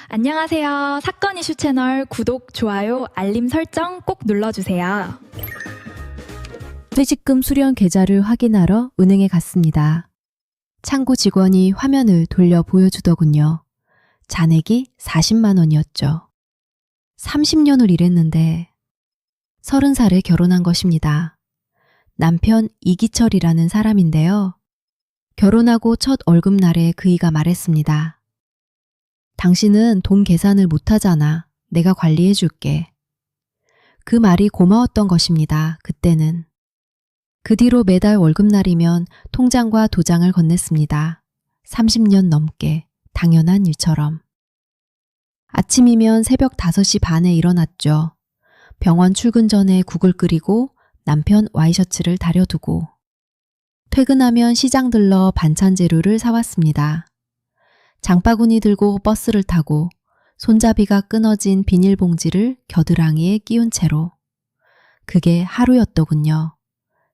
안녕하세요. 사건 이슈 채널 구독, 좋아요, 알림 설정 꼭 눌러주세요. 퇴직금 수령 계좌를 확인하러 은행에 갔습니다. 창구 직원이 화면을 돌려 보여주더군요. 잔액이 40만 원이었죠. 30년을 일했는데 30살에 결혼한 것입니다. 남편 이기철이라는 사람인데요. 결혼하고 첫 월급날에 그이가 말했습니다. 당신은 돈 계산을 못하잖아. 내가 관리해 줄게. 그 말이 고마웠던 것입니다. 그때는. 그 뒤로 매달 월급날이면 통장과 도장을 건넸습니다. 30년 넘게 당연한 일처럼. 아침이면 새벽 5시 반에 일어났죠. 병원 출근 전에 국을 끓이고 남편 와이셔츠를 다려두고 퇴근하면 시장 들러 반찬 재료를 사왔습니다. 장바구니 들고 버스를 타고 손잡이가 끊어진 비닐봉지를 겨드랑이에 끼운 채로. 그게 하루였더군요.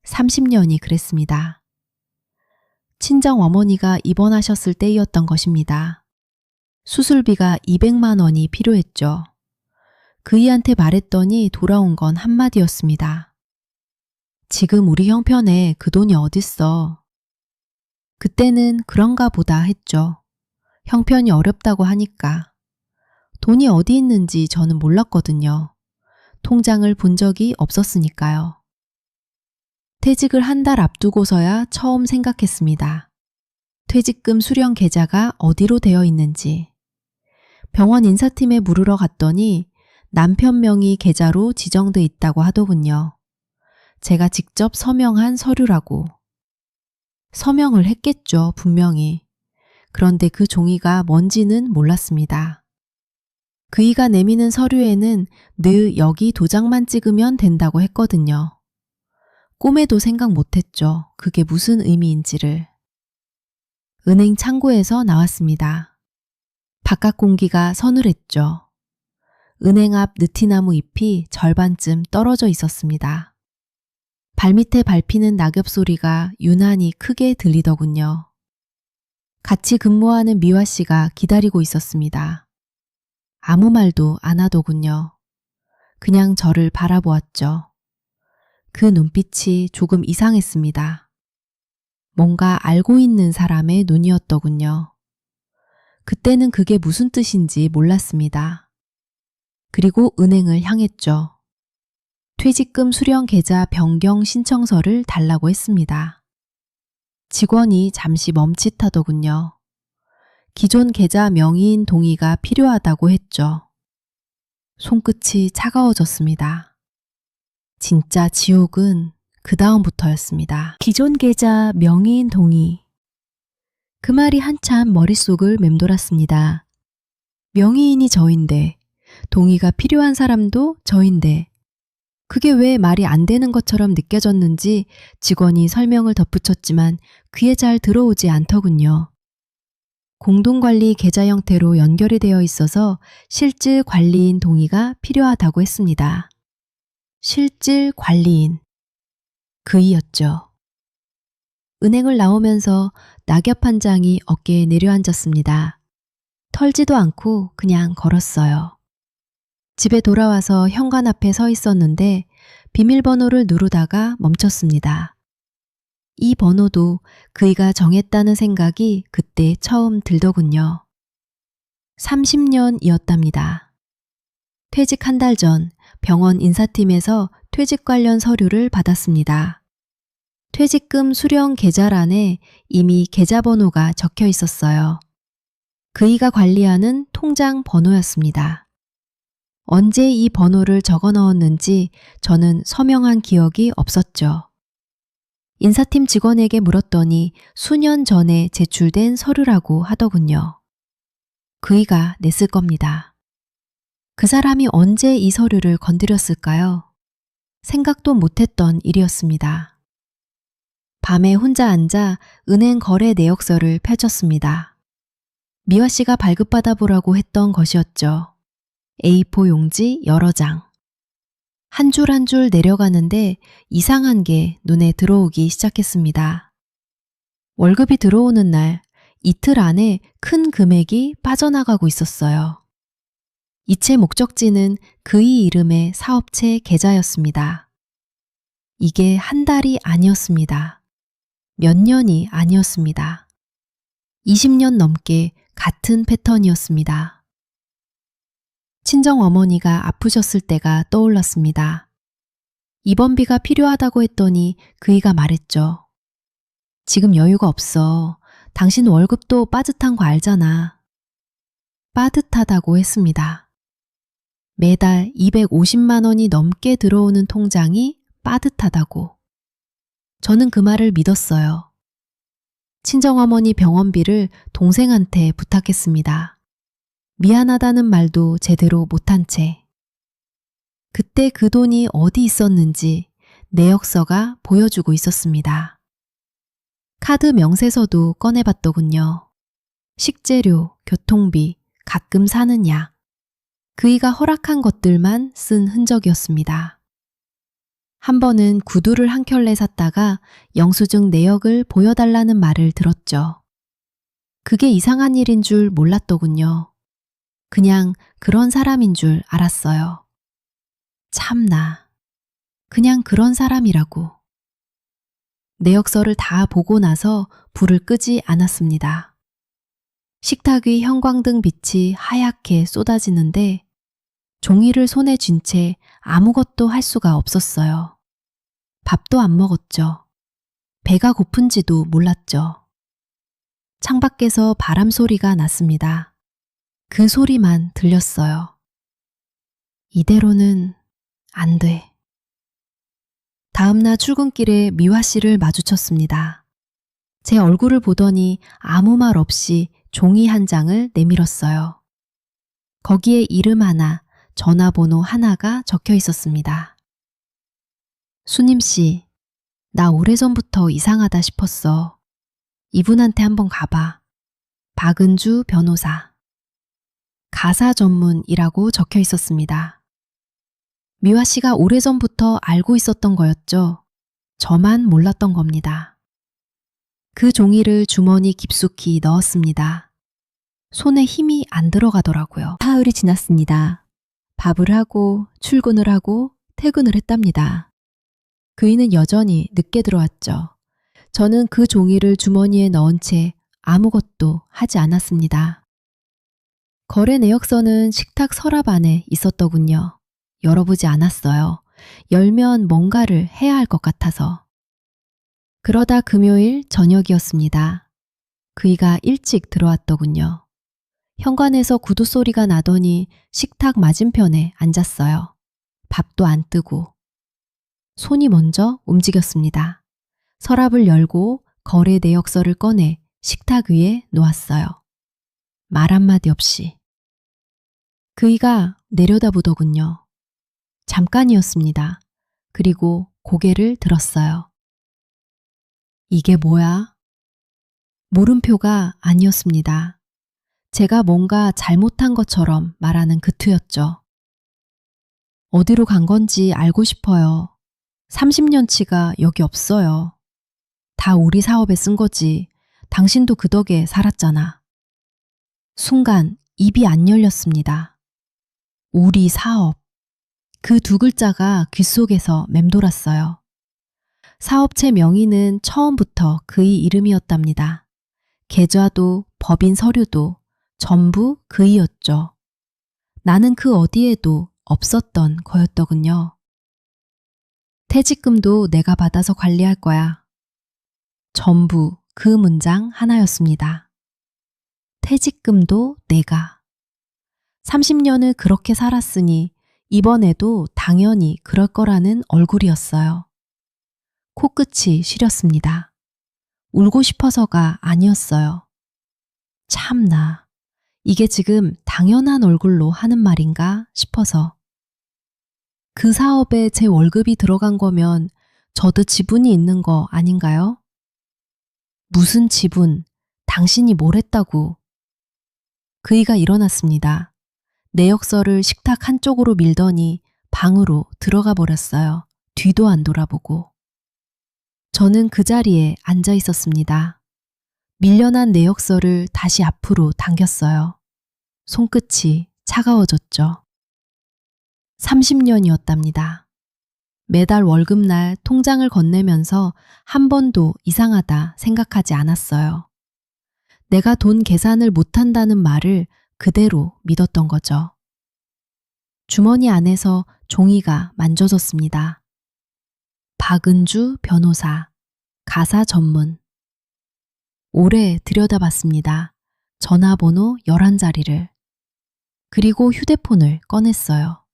30년이 그랬습니다. 친정 어머니가 입원하셨을 때이었던 것입니다. 수술비가 200만 원이 필요했죠. 그이한테 말했더니 돌아온 건 한마디였습니다. 지금 우리 형편에 그 돈이 어딨어. 그때는 그런가 보다 했죠. 형편이 어렵다고 하니까. 돈이 어디 있는지 저는 몰랐거든요. 통장을 본 적이 없었으니까요. 퇴직을 한 달 앞두고서야 처음 생각했습니다. 퇴직금 수령 계좌가 어디로 되어 있는지. 병원 인사팀에 물으러 갔더니 남편 명의 계좌로 지정돼 있다고 하더군요. 제가 직접 서명한 서류라고. 서명을 했겠죠, 분명히. 그런데 그 종이가 뭔지는 몰랐습니다. 그이가 내미는 서류에는 늘 여기 도장만 찍으면 된다고 했거든요. 꿈에도 생각 못했죠. 그게 무슨 의미인지를. 은행 창구에서 나왔습니다. 바깥 공기가 서늘했죠. 은행 앞 느티나무 잎이 절반쯤 떨어져 있었습니다. 발밑에 밟히는 낙엽 소리가 유난히 크게 들리더군요. 같이 근무하는 미화 씨가 기다리고 있었습니다. 아무 말도 안 하더군요. 그냥 저를 바라보았죠. 그 눈빛이 조금 이상했습니다. 뭔가 알고 있는 사람의 눈이었더군요. 그때는 그게 무슨 뜻인지 몰랐습니다. 그리고 은행을 향했죠. 퇴직금 수령 계좌 변경 신청서를 달라고 했습니다. 직원이 잠시 멈칫하더군요. 기존 계좌 명의인 동의가 필요하다고 했죠. 손끝이 차가워졌습니다. 진짜 지옥은 그 다음부터였습니다. 기존 계좌 명의인 동의. 그 말이 한참 머릿속을 맴돌았습니다. 명의인이 저인데, 동의가 필요한 사람도 저인데, 그게 왜 말이 안 되는 것처럼 느껴졌는지 직원이 설명을 덧붙였지만 귀에 잘 들어오지 않더군요. 공동관리 계좌 형태로 연결이 되어 있어서 실질 관리인 동의가 필요하다고 했습니다. 실질 관리인. 그이였죠. 은행을 나오면서 낙엽 한 장이 어깨에 내려앉았습니다. 털지도 않고 그냥 걸었어요. 집에 돌아와서 현관 앞에 서 있었는데 비밀번호를 누르다가 멈췄습니다. 이 번호도 그이가 정했다는 생각이 그때 처음 들더군요. 30년이었답니다. 퇴직 한 달 전 병원 인사팀에서 퇴직 관련 서류를 받았습니다. 퇴직금 수령 계좌란에 이미 계좌번호가 적혀 있었어요. 그이가 관리하는 통장 번호였습니다. 언제 이 번호를 적어 넣었는지 저는 서명한 기억이 없었죠. 인사팀 직원에게 물었더니 수년 전에 제출된 서류라고 하더군요. 그이가 냈을 겁니다. 그 사람이 언제 이 서류를 건드렸을까요? 생각도 못했던 일이었습니다. 밤에 혼자 앉아 은행 거래 내역서를 펼쳤습니다. 미화 씨가 발급받아 보라고 했던 것이었죠. A4 용지 여러 장. 한 줄 한 줄 내려가는데 이상한 게 눈에 들어오기 시작했습니다. 월급이 들어오는 날 이틀 안에 큰 금액이 빠져나가고 있었어요. 이체 목적지는 그의 이름의 사업체 계좌였습니다. 이게 한 달이 아니었습니다. 몇 년이 아니었습니다. 20년 넘게 같은 패턴이었습니다. 친정 어머니가 아프셨을 때가 떠올랐습니다. 입원비가 필요하다고 했더니 그이가 말했죠. 지금 여유가 없어. 당신 월급도 빠듯한 거 알잖아. 빠듯하다고 했습니다. 매달 250만 원이 넘게 들어오는 통장이 빠듯하다고. 저는 그 말을 믿었어요. 친정어머니 병원비를 동생한테 부탁했습니다. 미안하다는 말도 제대로 못한 채. 그때 그 돈이 어디 있었는지 내역서가 보여주고 있었습니다. 카드 명세서도 꺼내봤더군요. 식재료, 교통비, 가끔 사는 약. 그이가 허락한 것들만 쓴 흔적이었습니다. 한 번은 구두를 한 켤레 샀다가 영수증 내역을 보여달라는 말을 들었죠. 그게 이상한 일인 줄 몰랐더군요. 그냥 그런 사람인 줄 알았어요. 참나. 그냥 그런 사람이라고. 내역서를 다 보고 나서 불을 끄지 않았습니다. 식탁 위 형광등 빛이 하얗게 쏟아지는데 종이를 손에 쥔 채 아무것도 할 수가 없었어요. 밥도 안 먹었죠. 배가 고픈지도 몰랐죠. 창밖에서 바람 소리가 났습니다. 그 소리만 들렸어요. 이대로는 안 돼. 다음날 출근길에 미화 씨를 마주쳤습니다. 제 얼굴을 보더니 아무 말 없이 종이 한 장을 내밀었어요. 거기에 이름 하나, 전화번호 하나가 적혀 있었습니다. 수님 씨, 나 오래전부터 이상하다 싶었어. 이분한테 한번 가봐. 박은주 변호사. 가사 전문이라고 적혀 있었습니다. 미화 씨가 오래전부터 알고 있었던 거였죠. 저만 몰랐던 겁니다. 그 종이를 주머니 깊숙이 넣었습니다. 손에 힘이 안 들어가더라고요. 사흘이 지났습니다. 밥을 하고 출근을 하고 퇴근을 했답니다. 그이는 여전히 늦게 들어왔죠. 저는 그 종이를 주머니에 넣은 채 아무것도 하지 않았습니다. 거래 내역서는 식탁 서랍 안에 있었더군요. 열어보지 않았어요. 열면 뭔가를 해야 할 것 같아서. 그러다 금요일 저녁이었습니다. 그이가 일찍 들어왔더군요. 현관에서 구두 소리가 나더니 식탁 맞은편에 앉았어요. 밥도 안 뜨고. 손이 먼저 움직였습니다. 서랍을 열고 거래 내역서를 꺼내 식탁 위에 놓았어요. 말 한마디 없이. 그이가 내려다보더군요. 잠깐이었습니다. 그리고 고개를 들었어요. 이게 뭐야? 물음표가 아니었습니다. 제가 뭔가 잘못한 것처럼 말하는 그 투였죠. 어디로 간 건지 알고 싶어요. 30년치가 여기 없어요. 다 우리 사업에 쓴 거지. 당신도 그 덕에 살았잖아. 순간 입이 안 열렸습니다. 우리 사업. 그 두 글자가 귓속에서 맴돌았어요. 사업체 명의는 처음부터 그의 이름이었답니다. 계좌도 법인 서류도 전부 그이였죠. 나는 그 어디에도 없었던 거였더군요. 퇴직금도 내가 받아서 관리할 거야. 전부 그 문장 하나였습니다. 퇴직금도 내가. 30년을 그렇게 살았으니 이번에도 당연히 그럴 거라는 얼굴이었어요. 코끝이 시렸습니다. 울고 싶어서가 아니었어요. 참나, 이게 지금 당연한 얼굴로 하는 말인가 싶어서. 그 사업에 제 월급이 들어간 거면 저도 지분이 있는 거 아닌가요? 무슨 지분? 당신이 뭘 했다고. 그이가 일어났습니다. 내역서를 식탁 한쪽으로 밀더니 방으로 들어가 버렸어요. 뒤도 안 돌아보고. 저는 그 자리에 앉아 있었습니다. 밀려난 내역서를 다시 앞으로 당겼어요. 손끝이 차가워졌죠. 30년이었답니다. 매달 월급날 통장을 건네면서 한 번도 이상하다 생각하지 않았어요. 내가 돈 계산을 못한다는 말을 그대로 믿었던 거죠. 주머니 안에서 종이가 만져졌습니다. 박은주 변호사, 가사 전문. 오래 들여다봤습니다. 전화번호 11자리를. 그리고 휴대폰을 꺼냈어요.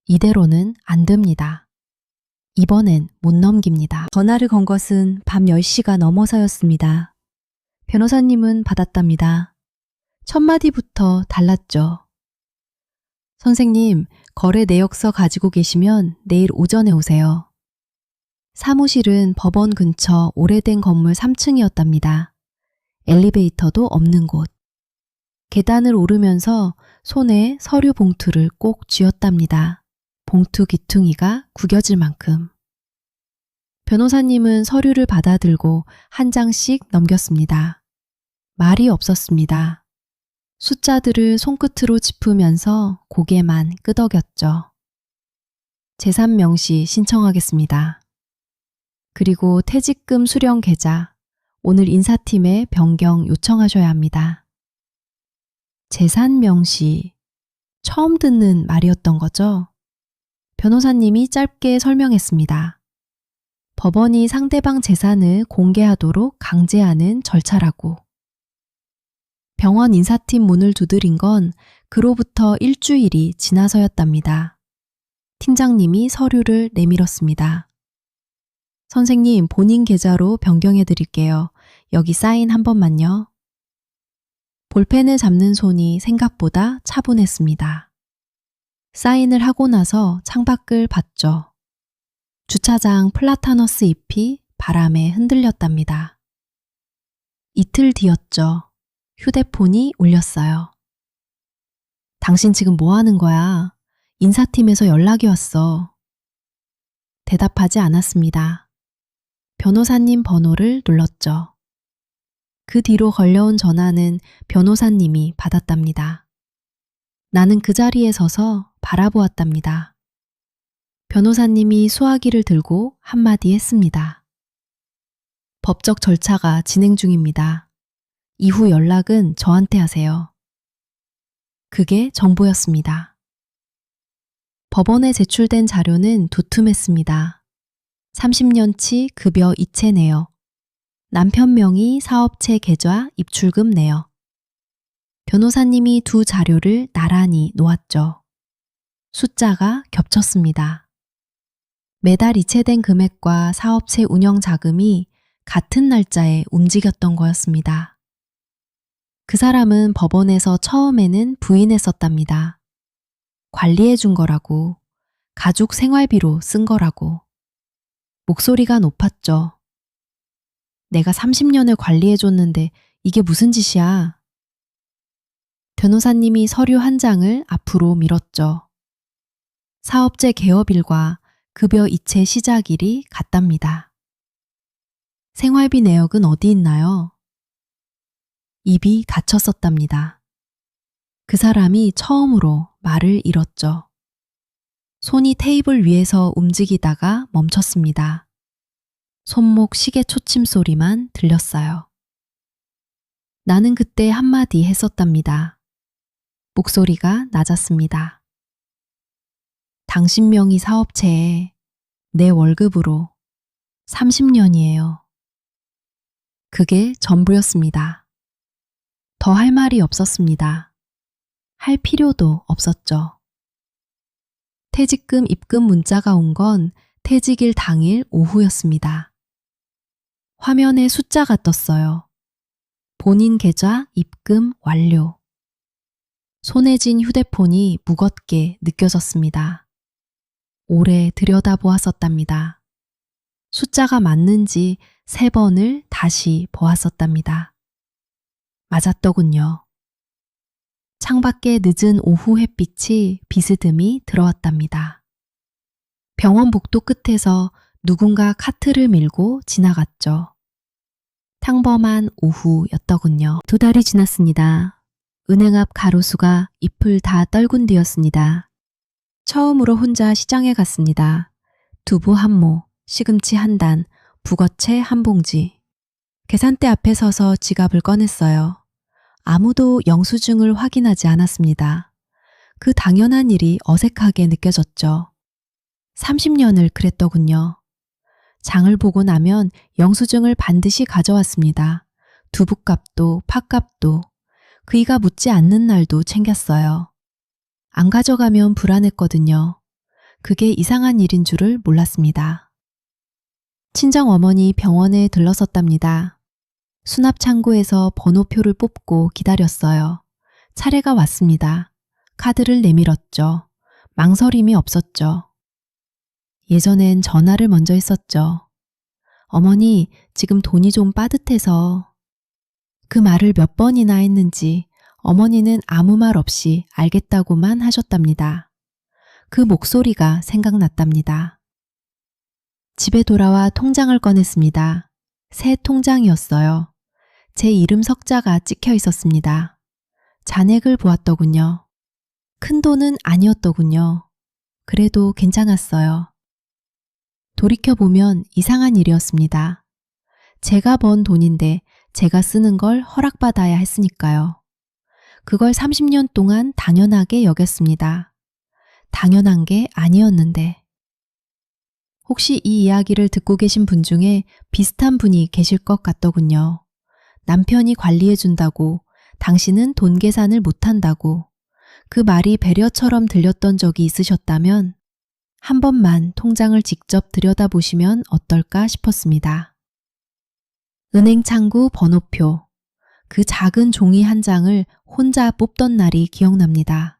이대로는 안 됩니다. 이번엔 못 넘깁니다. 전화를 건 것은 밤 10시가 넘어서였습니다. 변호사님은 받았답니다. 첫 마디부터 달랐죠. 선생님, 거래 내역서 가지고 계시면 내일 오전에 오세요. 사무실은 법원 근처 오래된 건물 3층이었답니다. 엘리베이터도 없는 곳. 계단을 오르면서 손에 서류 봉투를 꼭 쥐었답니다. 봉투 귀퉁이가 구겨질 만큼. 변호사님은 서류를 받아들고 한 장씩 넘겼습니다. 말이 없었습니다. 숫자들을 손끝으로 짚으면서 고개만 끄덕였죠. 재산 명시 신청하겠습니다. 그리고 퇴직금 수령 계좌, 오늘 인사팀에 변경 요청하셔야 합니다. 재산 명시, 처음 듣는 말이었던 거죠? 변호사님이 짧게 설명했습니다. 법원이 상대방 재산을 공개하도록 강제하는 절차라고. 병원 인사팀 문을 두드린 건 그로부터 일주일이 지나서였답니다. 팀장님이 서류를 내밀었습니다. 선생님, 본인 계좌로 변경해 드릴게요. 여기 사인 한 번만요. 볼펜을 잡는 손이 생각보다 차분했습니다. 사인을 하고 나서 창밖을 봤죠. 주차장 플라타너스 잎이 바람에 흔들렸답니다. 이틀 뒤였죠. 휴대폰이 울렸어요. 당신 지금 뭐 하는 거야? 인사팀에서 연락이 왔어. 대답하지 않았습니다. 변호사님 번호를 눌렀죠. 그 뒤로 걸려온 전화는 변호사님이 받았답니다. 나는 그 자리에 서서 바라보았답니다. 변호사님이 수화기를 들고 한마디 했습니다. 법적 절차가 진행 중입니다. 이후 연락은 저한테 하세요. 그게 정보였습니다. 법원에 제출된 자료는 두툼했습니다. 30년치 급여 이체 내역, 남편 명의 사업체 계좌 입출금 내역. 변호사님이 두 자료를 나란히 놓았죠. 숫자가 겹쳤습니다. 매달 이체된 금액과 사업체 운영 자금이 같은 날짜에 움직였던 거였습니다. 그 사람은 법원에서 처음에는 부인했었답니다. 관리해 준 거라고, 가족 생활비로 쓴 거라고. 목소리가 높았죠. 내가 30년을 관리해 줬는데 이게 무슨 짓이야? 변호사님이 서류 한 장을 앞으로 밀었죠. 사업체 개업일과 급여 이체 시작일이 같답니다. 생활비 내역은 어디 있나요? 입이 닫혔었답니다. 그 사람이 처음으로 말을 잃었죠. 손이 테이블 위에서 움직이다가 멈췄습니다. 손목 시계 초침 소리만 들렸어요. 나는 그때 한마디 했었답니다. 목소리가 낮았습니다. 당신 명의 사업체에 내 월급으로 30년이에요. 그게 전부였습니다. 더 할 말이 없었습니다. 할 필요도 없었죠. 퇴직금 입금 문자가 온 건 퇴직일 당일 오후였습니다. 화면에 숫자가 떴어요. 본인 계좌 입금 완료. 손에 쥔 휴대폰이 무겁게 느껴졌습니다. 오래 들여다보았었답니다. 숫자가 맞는지 3번을 다시 보았었답니다. 맞았더군요. 창밖에 늦은 오후 햇빛이 비스듬히 들어왔답니다. 병원 복도 끝에서 누군가 카트를 밀고 지나갔죠. 평범한 오후였더군요. 2달이 지났습니다. 은행 앞 가로수가 잎을 다 떨군 뒤였습니다. 처음으로 혼자 시장에 갔습니다. 두부 한 모, 시금치 한 단, 북어채 한 봉지. 계산대 앞에 서서 지갑을 꺼냈어요. 아무도 영수증을 확인하지 않았습니다. 그 당연한 일이 어색하게 느껴졌죠. 30년을 그랬더군요. 장을 보고 나면 영수증을 반드시 가져왔습니다. 두부값도 팥값도 그이가 묻지 않는 날도 챙겼어요. 안 가져가면 불안했거든요. 그게 이상한 일인 줄을 몰랐습니다. 친정 어머니 병원에 들렀었답니다. 수납 창고에서 번호표를 뽑고 기다렸어요. 차례가 왔습니다. 카드를 내밀었죠. 망설임이 없었죠. 예전엔 전화를 먼저 했었죠. 어머니, 지금 돈이 좀 빠듯해서. 그 말을 몇 번이나 했는지 어머니는 아무 말 없이 알겠다고만 하셨답니다. 그 목소리가 생각났답니다. 집에 돌아와 통장을 꺼냈습니다. 새 통장이었어요. 제 이름 석자가 찍혀 있었습니다. 잔액을 보았더군요. 큰 돈은 아니었더군요. 그래도 괜찮았어요. 돌이켜보면 이상한 일이었습니다. 제가 번 돈인데 제가 쓰는 걸 허락받아야 했으니까요. 그걸 30년 동안 당연하게 여겼습니다. 당연한 게 아니었는데. 혹시 이 이야기를 듣고 계신 분 중에 비슷한 분이 계실 것 같더군요. 남편이 관리해준다고, 당신은 돈 계산을 못한다고, 그 말이 배려처럼 들렸던 적이 있으셨다면 한 번만 통장을 직접 들여다보시면 어떨까 싶었습니다. 은행 창구 번호표, 그 작은 종이 한 장을 혼자 뽑던 날이 기억납니다.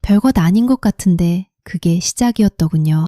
별것 아닌 것 같은데 그게 시작이었더군요.